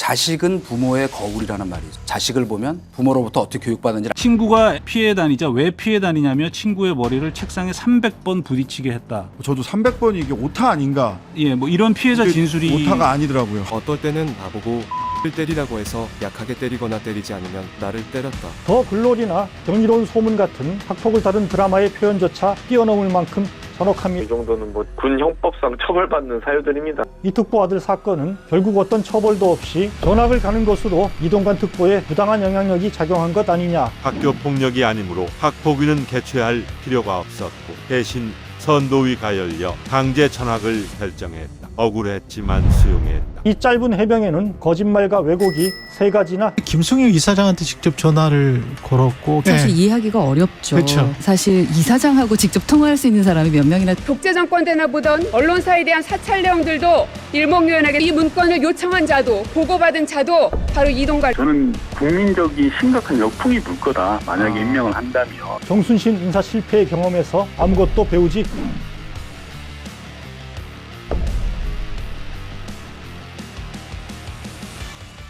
자식은 부모의 거울이라는 말이죠. 자식을 보면 부모로부터 어떻게 교육받은지. 친구가 피해 다니자 왜 피해 다니냐며 친구의 머리를 책상에 300번 부딪히게 했다. 저도 300번이 이게 오타 아닌가? 예, 뭐 이런 피해자 진술이 오타가 아니더라고요. 어떨 때는 나보고 를 때리라고 해서 약하게 때리거나 때리지 않으면 나를 때렸다. 더 글로리나 경이로운 소문 같은 학폭을 다룬 드라마의 표현조차 뛰어넘을 만큼 전혹합니다. 이 정도는 뭐 군 형법상 처벌받는 사유들입니다. 이특보 아들 사건은 결국 어떤 처벌도 없이 전학을 가는 것으로 이동관 특보에 부당한 영향력이 작용한 것 아니냐. 학교 폭력이 아니므로 학폭위는 개최할 필요가 없었고 대신 선도위가 열려 강제 전학을 결정했다. 억울했지만 수용했다. 이 짧은 해명에는 거짓말과 왜곡이 세 가지나. 김승유 이사장한테 직접 전화를 걸었고 사실 이해하기가 어렵죠. 그렇죠. 사실 이사장하고 직접 통화할 수 있는 사람이 몇 명이나. 독재 정권 때나 보던 언론사에 대한 사찰 내용들도 일목요연하게 이 문건을 요청한 자도 보고받은 자도 바로 이동관. 저는 국민적인 심각한 역풍이 불 거다. 만약에 임명을 한다면. 정순신 인사 실패의 경험에서 아무것도 배우지.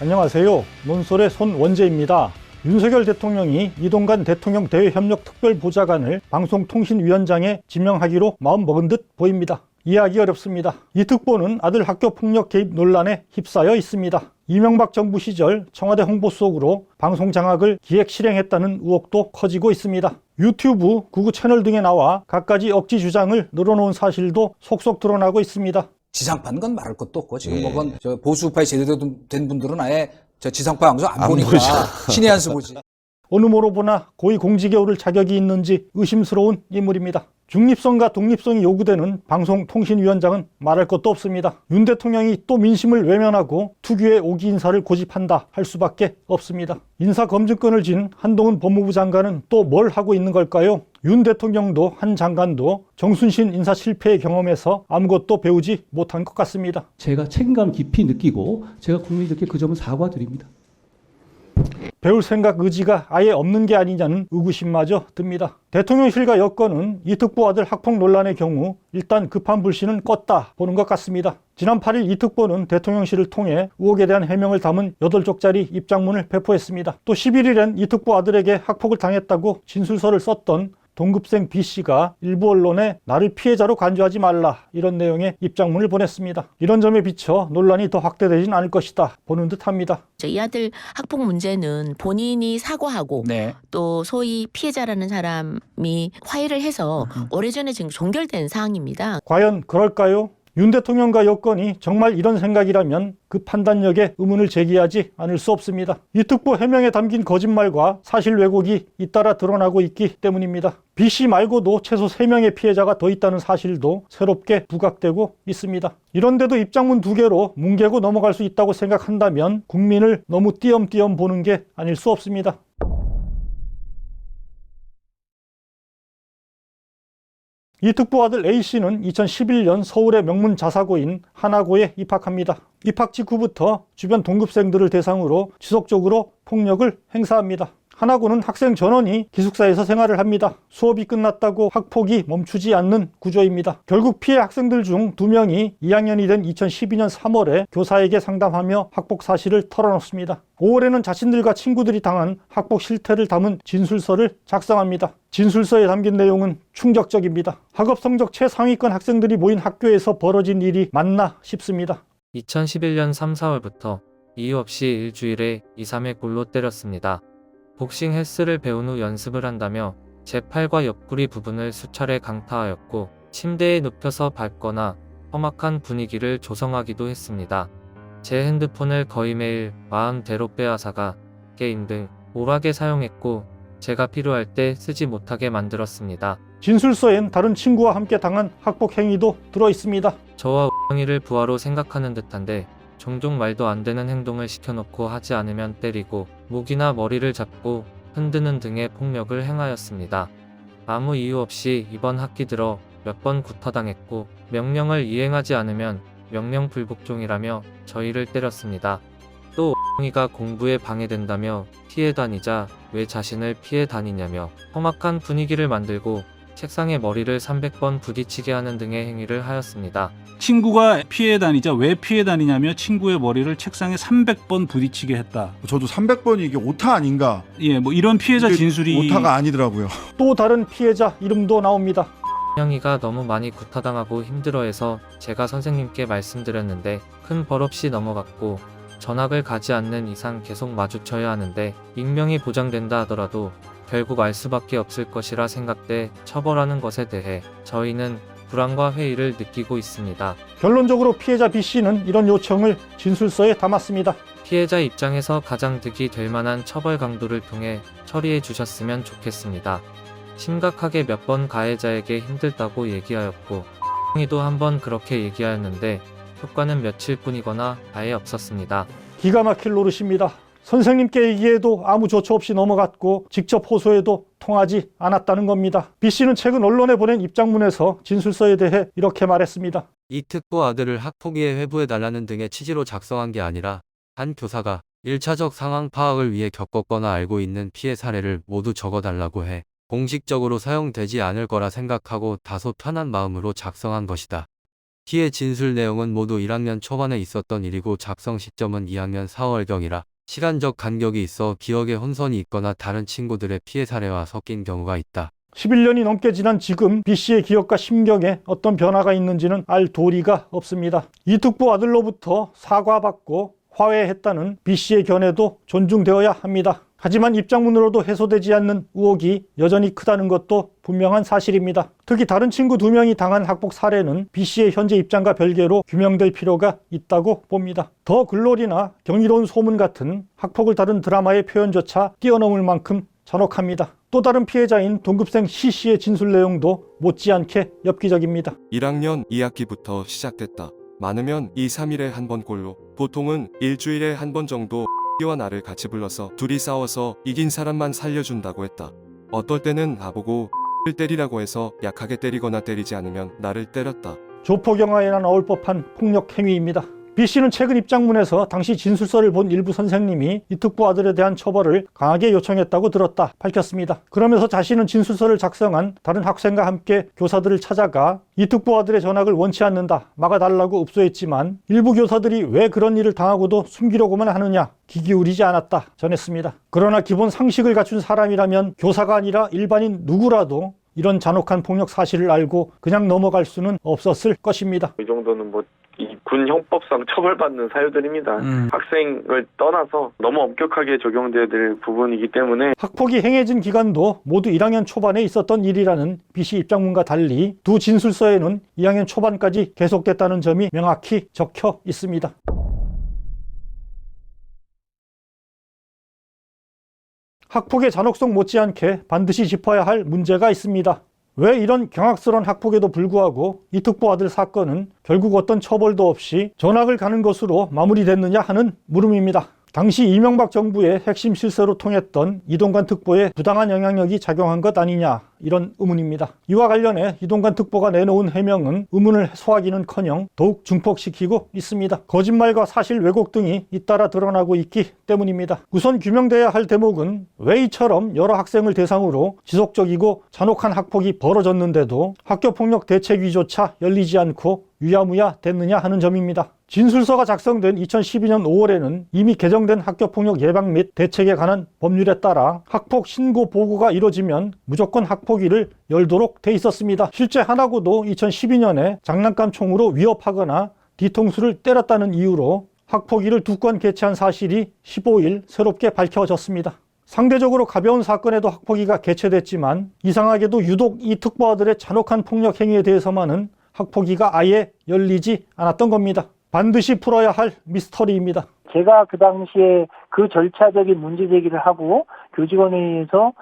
안녕하세요. 논설의 손원재입니다. 윤석열 대통령이 이동관 대통령 대외협력특별보좌관을 방송통신위원장에 지명하기로 마음먹은 듯 보입니다. 이해하기 어렵습니다. 이 특보는 아들 학교폭력 개입 논란에 휩싸여 있습니다. 이명박 정부 시절 청와대 홍보수석으로 방송 장악을 기획 실행했다는 의혹도 커지고 있습니다. 유튜브, 구구 채널 등에 나와 갖가지 억지 주장을 늘어놓은 사실도 속속 드러나고 있습니다. 지상파는 건 말할 것도 없고 지금 뭐건 저 보수파에 제대로 된 분들은 아예 저 지상파 방송 안 보니까 신의 한 수 보지. 어느 모로 보나 고위공직에 오를 자격이 있는지 의심스러운 인물입니다. 중립성과 독립성이 요구되는 방송통신위원장은 말할 것도 없습니다. 윤 대통령이 또 민심을 외면하고 특유의 오기 인사를 고집한다 할 수밖에 없습니다. 인사검증권을 쥔 한동훈 법무부 장관은 또 뭘 하고 있는 걸까요? 윤 대통령도 한 장관도 정순신 인사 실패의 경험에서 아무것도 배우지 못한 것 같습니다. 제가 책임감 깊이 느끼고 제가 국민들께 그 점은 사과드립니다. 배울 생각 의지가 아예 없는 게 아니냐는 의구심마저 듭니다. 대통령실과 여권은 이 특보 아들 학폭 논란의 경우 일단 급한 불씨는 껐다 보는 것 같습니다. 지난 8일 이 특보는 대통령실을 통해 의혹에 대한 해명을 담은 8쪽짜리 입장문을 배포했습니다. 또 11일엔 이 특보 아들에게 학폭을 당했다고 진술서를 썼던 동급생 B씨가 일부 언론에 나를 피해자로 간주하지 말라 이런 내용의 입장문을 보냈습니다. 이런 점에 비춰 논란이 더 확대되진 않을 것이다 보는 듯합니다. 이 아들 학폭 문제는 본인이 사과하고 또 소위 피해자라는 사람이 화해를 해서 오래전에 지금 종결된 사항입니다. 과연 그럴까요? 윤 대통령과 여권이 정말 이런 생각이라면 그 판단력에 의문을 제기하지 않을 수 없습니다. 이 특보 해명에 담긴 거짓말과 사실 왜곡이 잇따라 드러나고 있기 때문입니다. B씨 말고도 최소 3명의 피해자가 더 있다는 사실도 새롭게 부각되고 있습니다. 이런데도 입장문 2개로 뭉개고 넘어갈 수 있다고 생각한다면 국민을 너무 띄엄띄엄 보는 게 아닐 수 없습니다. 이 특보 아들 A씨는 2011년 서울의 명문 자사고인 하나고에 입학합니다. 입학 직후부터 주변 동급생들을 대상으로 지속적으로 폭력을 행사합니다. 하나고는 학생 전원이 기숙사에서 생활을 합니다. 수업이 끝났다고 학폭이 멈추지 않는 구조입니다. 결국 피해 학생들 중 2명이 2학년이 된 2012년 3월에 교사에게 상담하며 학폭 사실을 털어놓습니다. 5월에는 자신들과 친구들이 당한 학폭 실태를 담은 진술서를 작성합니다. 진술서에 담긴 내용은 충격적입니다. 학업 성적 최상위권 학생들이 모인 학교에서 벌어진 일이 맞나 싶습니다. 2011년 3, 4월부터 이유 없이 일주일에 2, 3회 골로 때렸습니다. 복싱 헬스를 배운 후 연습을 한다며 제 팔과 옆구리 부분을 수차례 강타하였고 침대에 눕혀서 밟거나 험악한 분위기를 조성하기도 했습니다. 제 핸드폰을 거의 매일 마음대로 빼앗아가 게임 등 오락에 사용했고 제가 필요할 때 쓰지 못하게 만들었습니다. 진술서엔 다른 친구와 함께 당한 학폭 행위도 들어 있습니다. 저와 우영이를 부하로 생각하는 듯한데 종종 말도 안 되는 행동을 시켜놓고 하지 않으면 때리고 목이나 머리를 잡고 흔드는 등의 폭력을 행하였습니다. 아무 이유 없이 이번 학기 들어 몇 번 구타당했고 명령을 이행하지 않으면 명령 불복종이라며 저희를 때렸습니다. 또 우영이가 공부에 방해된다며 피해 다니자 왜 자신을 피해 다니냐며 험악한 분위기를 만들고 책상에 머리를 300번 부딪히게 하는 등의 행위를 하였습니다. 친구가 피해 다니자 왜 피해 다니냐며 친구의 머리를 책상에 300번 부딪히게 했다. 저도 300번이 이게 오타 아닌가? 예, 뭐 이런 피해자 이게 진술이 오타가 아니더라고요. 또 다른 피해자 이름도 나옵니다. 형이가 너무 많이 구타당하고 힘들어해서 제가 선생님께 말씀드렸는데 큰 벌 없이 넘어갔고 전학을 가지 않는 이상 계속 마주쳐야 하는데 익명이 보장된다 하더라도 결국 알 수밖에 없을 것이라 생각돼 처벌하는 것에 대해 저희는 불안과 회의를 느끼고 있습니다. 결론적으로 피해자 B씨는 이런 요청을 진술서에 담았습니다. 피해자 입장에서 가장 득이 될 만한 처벌 강도를 통해 처리해 주셨으면 좋겠습니다. 심각하게 몇 번 가해자에게 힘들다고 얘기하였고 형이도 한 번 그렇게 얘기하였는데 효과는 며칠뿐이거나 아예 없었습니다. 기가 막힐 노릇입니다. 선생님께 얘기해도 아무 조처 없이 넘어갔고 직접 호소해도 통하지 않았다는 겁니다. B씨는 최근 언론에 보낸 입장문에서 진술서에 대해 이렇게 말했습니다. 이 특보 아들을 학폭위에 회부해달라는 등의 취지로 작성한 게 아니라 한 교사가 1차적 상황 파악을 위해 겪었거나 알고 있는 피해 사례를 모두 적어달라고 해 공식적으로 사용되지 않을 거라 생각하고 다소 편한 마음으로 작성한 것이다. 피해 진술 내용은 모두 1학년 초반에 있었던 일이고 작성 시점은 2학년 4월경이라 시간적 간격이 있어 기억에 혼선이 있거나 다른 친구들의 피해 사례와 섞인 경우가 있다. 11년이 넘게 지난 지금 B씨의 기억과 심경에 어떤 변화가 있는지는 알 도리가 없습니다. 이 특보 아들로부터 사과받고 화해했다는 B씨의 견해도 존중되어야 합니다. 하지만 입장문으로도 해소되지 않는 의혹이 여전히 크다는 것도 분명한 사실입니다. 특히 다른 친구 2명이 당한 학폭 사례는 B씨의 현재 입장과 별개로 규명될 필요가 있다고 봅니다. 더 글로리나 경이로운 소문 같은 학폭을 다룬 드라마의 표현조차 뛰어넘을 만큼 잔혹합니다. 또 다른 피해자인 동급생 C씨의 진술 내용도 못지않게 엽기적입니다. 1학년 2학기부터 시작됐다. 많으면 2, 3일에 한 번꼴로 보통은 일주일에 한 번 정도 B와 나를 같이 불러서 둘이 싸워서 이긴 사람만 살려준다고 했다. 어떨 때는 나보고 X를 때리라고 해서 약하게 때리거나 때리지 않으면 나를 때렸다. 조폭영화에나 나올 법한 폭력 행위입니다. B씨는 최근 입장문에서 당시 진술서를 본 일부 선생님이 이 특보 아들에 대한 처벌을 강하게 요청했다고 들었다 밝혔습니다. 그러면서 자신은 진술서를 작성한 다른 학생과 함께 교사들을 찾아가 이 특보 아들의 전학을 원치 않는다, 막아달라고 읍소했지만 일부 교사들이 왜 그런 일을 당하고도 숨기려고만 하느냐, 귀 기울이지 않았다 전했습니다. 그러나 기본 상식을 갖춘 사람이라면 교사가 아니라 일반인 누구라도 이런 잔혹한 폭력 사실을 알고 그냥 넘어갈 수는 없었을 것입니다. 이 정도는 이 군 형법상 처벌받는 사유들입니다. 학생을 떠나서 너무 엄격하게 적용돼야 될 부분이기 때문에 학폭이 행해진 기간도 모두 1학년 초반에 있었던 일이라는 B씨 입장문과 달리 두 진술서에는 2학년 초반까지 계속됐다는 점이 명확히 적혀 있습니다. 학폭의 잔혹성 못지않게 반드시 짚어야 할 문제가 있습니다. 왜 이런 경악스러운 학폭에도 불구하고 이 특보 아들 사건은 결국 어떤 처벌도 없이 전학을 가는 것으로 마무리됐느냐 하는 물음입니다. 당시 이명박 정부의 핵심 실세로 통했던 이동관 특보에 부당한 영향력이 작용한 것 아니냐, 이런 의문입니다. 이와 관련해 이동관 특보가 내놓은 해명은 의문을 해소하기는커녕 더욱 증폭시키고 있습니다. 거짓말과 사실 왜곡 등이 잇따라 드러나고 있기 때문입니다. 우선 규명돼야 할 대목은 왜 이처럼 여러 학생을 대상으로 지속적이고 잔혹한 학폭이 벌어졌는데도 학교폭력 대책위조차 열리지 않고 유야무야 됐느냐 하는 점입니다. 진술서가 작성된 2012년 5월에는 이미 개정된 학교폭력 예방 및 대책에 관한 법률에 따라 학폭 신고 보고가 이뤄지면 무조건 학폭위를 열도록 돼 있었습니다. 실제 하나고도 2012년에 장난감 총으로 위협하거나 뒤통수를 때렸다는 이유로 학폭위를 2건 개최한 사실이 15일 새롭게 밝혀졌습니다. 상대적으로 가벼운 사건에도 학폭위가 개최됐지만 이상하게도 유독 이 특보아들의 잔혹한 폭력 행위에 대해서만은 학폭위가 아예 열리지 않았던 겁니다. 반드시 풀어야 할 미스터리입니다. 제가 그 당시에 그 절차적인 문제 제기를 하고 교직원회의에서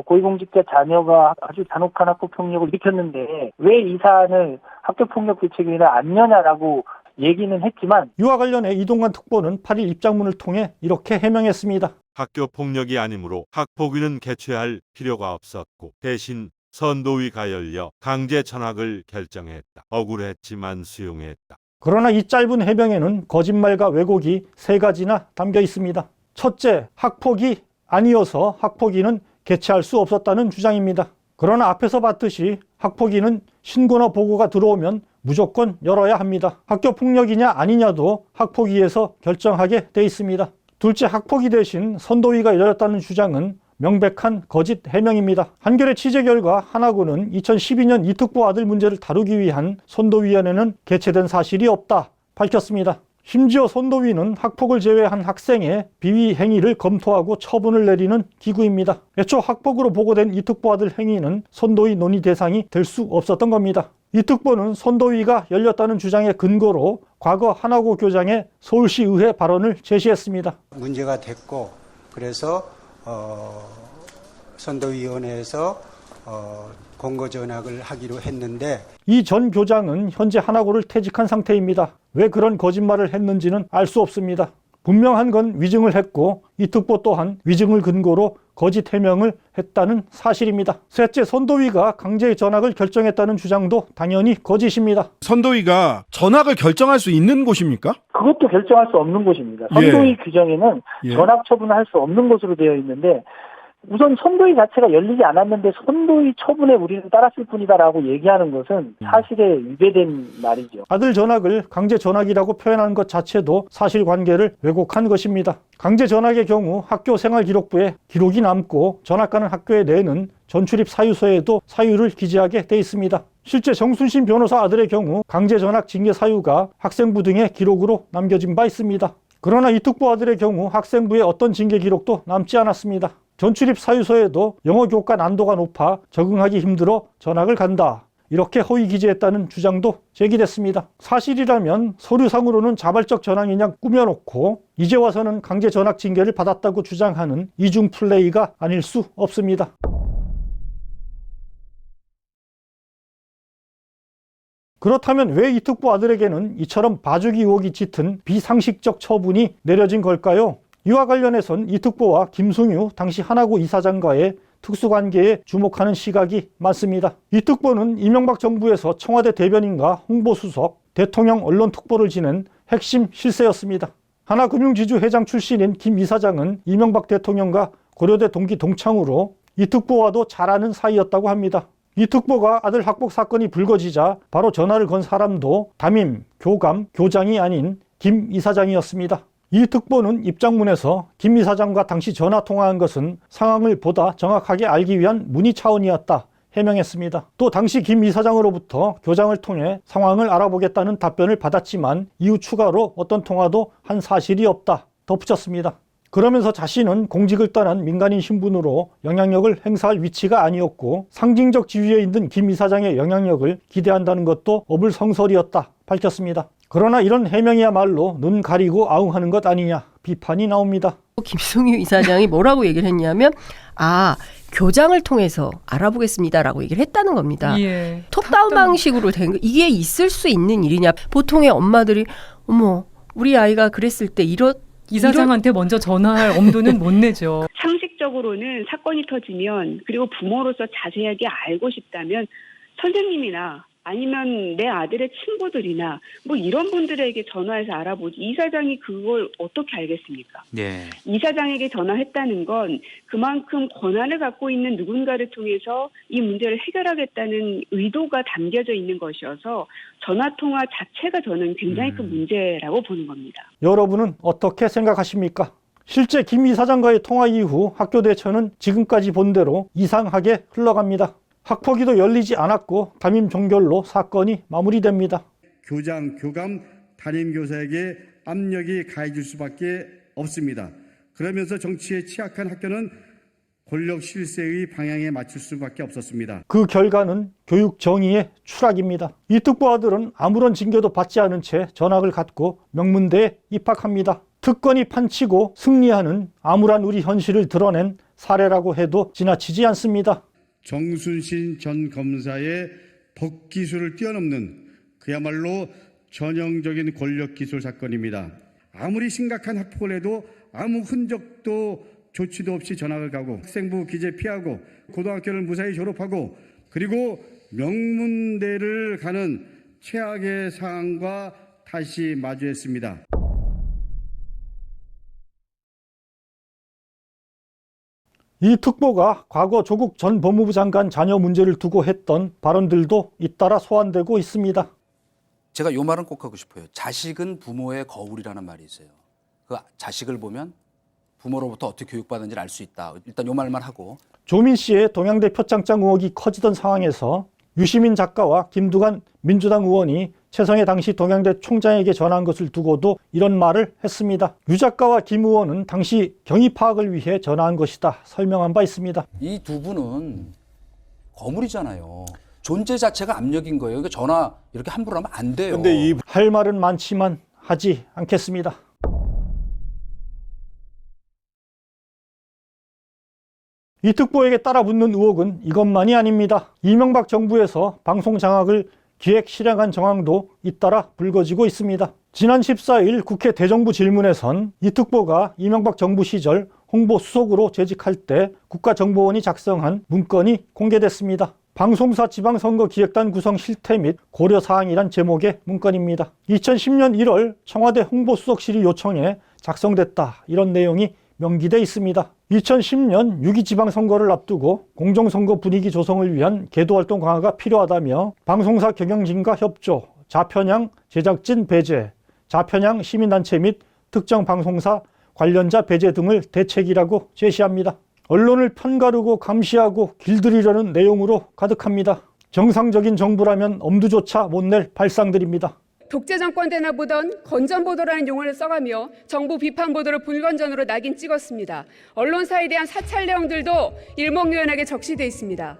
고위공직자 자녀가 아주 잔혹한 학교폭력을 일으켰는데 왜 이 사안을 학교폭력대책위원회에 안 여냐라고 얘기는 했지만 이와 관련해 이동관 특보는 8일 입장문을 통해 이렇게 해명했습니다. 학교 폭력이 아니므로 학폭위는 개최할 필요가 없었고 대신 선도위가 열려 강제 전학을 결정했다. 억울했지만 수용했다. 그러나 이 짧은 해명에는 거짓말과 왜곡이 3가지나 담겨 있습니다. 첫째, 학폭이 아니어서 학폭위는 개최할 수 없었다는 주장입니다. 그러나 앞에서 봤듯이 학폭위는 신고나 보고가 들어오면 무조건 열어야 합니다. 학교 폭력이냐 아니냐도 학폭위에서 결정하게 돼 있습니다. 둘째, 학폭위 대신 선도위가 열렸다는 주장은 명백한 거짓 해명입니다. 한겨레 취재 결과 하나고는 2012년 이특보 아들 문제를 다루기 위한 선도위원회는 개최된 사실이 없다 밝혔습니다. 심지어 선도위는 학폭을 제외한 학생의 비위 행위를 검토하고 처분을 내리는 기구입니다. 애초 학폭으로 보고된 이특보 아들 행위는 선도위 논의 대상이 될 수 없었던 겁니다. 이특보는 선도위가 열렸다는 주장의 근거로 과거 하나고 교장의 서울시의회 발언을 제시했습니다. 문제가 됐고 그래서 선도위원회에서 공고 전학을 하기로 했는데 이 전 교장은 현재 하나고를 퇴직한 상태입니다. 왜 그런 거짓말을 했는지는 알 수 없습니다. 분명한 건 위증을 했고 이특보 또한 위증을 근거로 거짓 해명을 했다는 사실입니다. 셋째, 선도위가 강제 전학을 결정했다는 주장도 당연히 거짓입니다. 선도위가 전학을 결정할 수 있는 곳입니까? 그것도 결정할 수 없는 곳입니다. 선도위 규정에는 전학 처분을 할 수 없는 것으로 되어 있는데 우선 선도위 자체가 열리지 않았는데 선도위 처분에 우리는 따랐을 뿐이다라고 얘기하는 것은 사실에 위배된 말이죠. 아들 전학을 강제 전학이라고 표현한 것 자체도 사실관계를 왜곡한 것입니다. 강제 전학의 경우 학교 생활기록부에 기록이 남고 전학 가는 학교에 내는 전출입 사유서에도 사유를 기재하게 돼 있습니다. 실제 정순신 변호사 아들의 경우 강제 전학 징계 사유가 학생부 등의 기록으로 남겨진 바 있습니다. 그러나 이특보 아들의 경우 학생부에 어떤 징계 기록도 남지 않았습니다. 전출입 사유서에도 영어 교과 난도가 높아 적응하기 힘들어 전학을 간다, 이렇게 허위 기재했다는 주장도 제기됐습니다. 사실이라면 서류상으로는 자발적 전학이냐 꾸며놓고 이제 와서는 강제 전학 징계를 받았다고 주장하는 이중 플레이가 아닐 수 없습니다. 그렇다면 왜 이특보 아들에게는 이처럼 봐주기 의혹이 짙은 비상식적 처분이 내려진 걸까요? 이와 관련해선 이특보와 김승유 당시 하나고 이사장과의 특수관계에 주목하는 시각이 많습니다. 이특보는 이명박 정부에서 청와대 대변인과 홍보수석, 대통령 언론특보를 지낸 핵심 실세였습니다. 하나금융지주 회장 출신인 김 이사장은 이명박 대통령과 고려대 동기 동창으로 이특보와도 잘 아는 사이였다고 합니다. 이특보가 아들 학폭 사건이 불거지자 바로 전화를 건 사람도 담임, 교감, 교장이 아닌 김 이사장이었습니다. 이 특보는 입장문에서 김 이사장과 당시 전화 통화한 것은 상황을 보다 정확하게 알기 위한 문의 차원이었다 해명했습니다. 또 당시 김 이사장으로부터 교장을 통해 상황을 알아보겠다는 답변을 받았지만 이후 추가로 어떤 통화도 한 사실이 없다 덧붙였습니다. 그러면서 자신은 공직을 떠난 민간인 신분으로 영향력을 행사할 위치가 아니었고 상징적 지위에 있는 김 이사장의 영향력을 기대한다는 것도 어불성설이었다 밝혔습니다. 그러나 이런 해명이야말로 눈 가리고 아웅하는 것 아니냐 비판이 나옵니다. 김승유 이사장이 뭐라고 얘기를 했냐면 교장을 통해서 알아보겠습니다라고 얘기를 했다는 겁니다. 예. 톱다운 방식으로 된 거, 이게 있을 수 있는 일이냐. 보통의 엄마들이 어머 우리 아이가 그랬을 때 이사장한테 먼저 전화할 엄두는 못 내죠. 상식적으로는 사건이 터지면 그리고 부모로서 자세하게 알고 싶다면 선생님이나 아니면 내 아들의 친구들이나 뭐 이런 분들에게 전화해서 알아보지 이사장이 그걸 어떻게 알겠습니까? 네. 이사장에게 전화했다는 건 그만큼 권한을 갖고 있는 누군가를 통해서 이 문제를 해결하겠다는 의도가 담겨져 있는 것이어서 전화통화 자체가 저는 굉장히 큰 문제라고 보는 겁니다. 여러분은 어떻게 생각하십니까? 실제 김 이사장과의 통화 이후 학교 대처는 지금까지 본 대로 이상하게 흘러갑니다. 학폭위도 열리지 않았고 담임 종결로 사건이 마무리됩니다. 교장, 교감, 담임교사에게 압력이 가해질 수밖에 없습니다. 그러면서 정치에 취약한 학교는 권력 실세의 방향에 맞출 수밖에 없었습니다. 그 결과는 교육 정의의 추락입니다. 이 특보 아들은 아무런 징계도 받지 않은 채 전학을 갖고 명문대에 입학합니다. 특권이 판치고 승리하는 암울한 우리 현실을 드러낸 사례라고 해도 지나치지 않습니다. 정순신 전 검사의 법기술을 뛰어넘는 그야말로 전형적인 권력기술 사건입니다. 아무리 심각한 학폭을 해도 아무 흔적도 조치도 없이 전학을 가고 학생부 기재 피하고 고등학교를 무사히 졸업하고 그리고 명문대를 가는 최악의 상황과 다시 마주했습니다. 이 특보가 과거 조국 전 법무부 장관 자녀 문제를 두고 했던 발언들도 잇따라 소환되고 있습니다. 제가 요 말은 꼭 하고 싶어요. 자식은 부모의 거울이라는 말이 있어요. 그 자식을 보면 부모로부터 어떻게 교육받은지를 알 수 있다. 일단 요 말만 하고. 조민 씨의 동양대 표창장 의혹이 커지던 상황에서 유시민 작가와 김두관 민주당 의원이 최성해 당시 동양대 총장에게 전한 것을 두고도 이런 말을 했습니다. 유 작가와 김 의원은 당시 경위 파악을 위해 전화한 것이다 설명한 바 있습니다. 이 두 분은 거물이잖아요. 존재 자체가 압력인 거예요. 그러니까 전화 이렇게 함부로 하면 안 돼요. 근데 할 말은 많지만 하지 않겠습니다. 이 특보에게 따라붙는 의혹은 이것만이 아닙니다. 이명박 정부에서 방송 장악을 기획 실행한 정황도 잇따라 불거지고 있습니다. 지난 14일 국회 대정부 질문에선 이 특보가 이명박 정부 시절 홍보수석으로 재직할 때 국가정보원이 작성한 문건이 공개됐습니다. 방송사 지방선거기획단 구성 실태 및 고려사항이란 제목의 문건입니다. 2010년 1월 청와대 홍보수석실이 요청해 작성됐다, 이런 내용이 명기돼 있습니다. 2010년 6.2 지방선거를 앞두고 공정선거 분위기 조성을 위한 계도활동 강화가 필요하다며 방송사 경영진과 협조, 좌편향 제작진 배제, 좌편향 시민단체 및 특정 방송사 관련자 배제 등을 대책이라고 제시합니다. 언론을 편가르고 감시하고 길들이려는 내용으로 가득합니다. 정상적인 정부라면 엄두조차 못 낼 발상들입니다. 독재 정권 때나 보던 건전보도라는 용어를 써가며 정부 비판 보도를 불건전으로 낙인 찍었습니다. 언론사에 대한 사찰 내용들도 일목요연하게 적시돼 있습니다.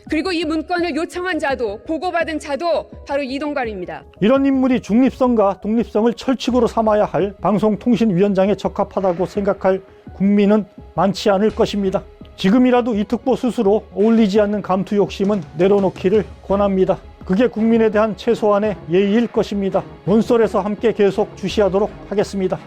그리고 이 문건을 요청한 자도 보고받은 자도 바로 이동관입니다. 이런 인물이 중립성과 독립성을 철칙으로 삼아야 할 방송통신위원장에 적합하다고 생각할 국민은 많지 않을 것입니다. 지금이라도 이 특보 스스로 어울리지 않는 감투 욕심은 내려놓기를 권합니다. 그게 국민에 대한 최소한의 예의일 것입니다. 논설에서 함께 계속 주시하도록 하겠습니다.